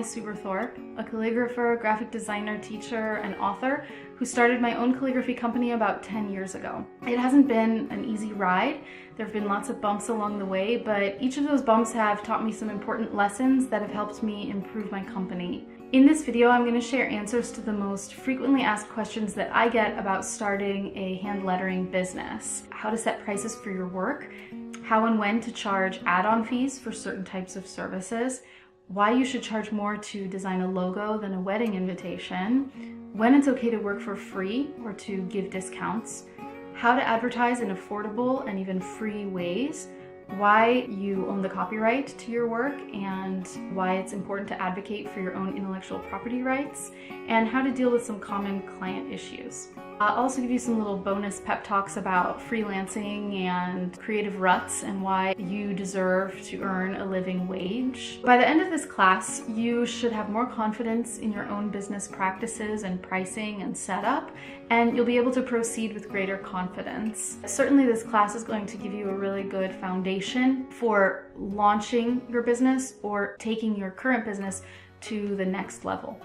Thorpe, a calligrapher, graphic designer, teacher, and author who started my own calligraphy company about 10 years ago. It hasn't been an easy ride. There have been lots of bumps along the way, but each of those bumps have taught me some important lessons that have helped me improve my company. In this video, I'm going to share answers to the most frequently asked questions that I get about starting a hand lettering business. How to set prices for your work, how and when to charge add-on fees for certain types of services, why you should charge more to design a logo than a wedding invitation, when it's okay to work for free or to give discounts, how to advertise in affordable and even free ways, why you own the copyright to your work and why it's important to advocate for your own intellectual property rights, and how to deal with some common client issues. I'll also give you some little bonus pep talks about freelancing and creative ruts and why you deserve to earn a living wage. By the end of this class, you should have more confidence in your own business practices and pricing and setup, and you'll be able to proceed with greater confidence. Certainly this class is going to give you a really good foundation for launching your business or taking your current business to the next level.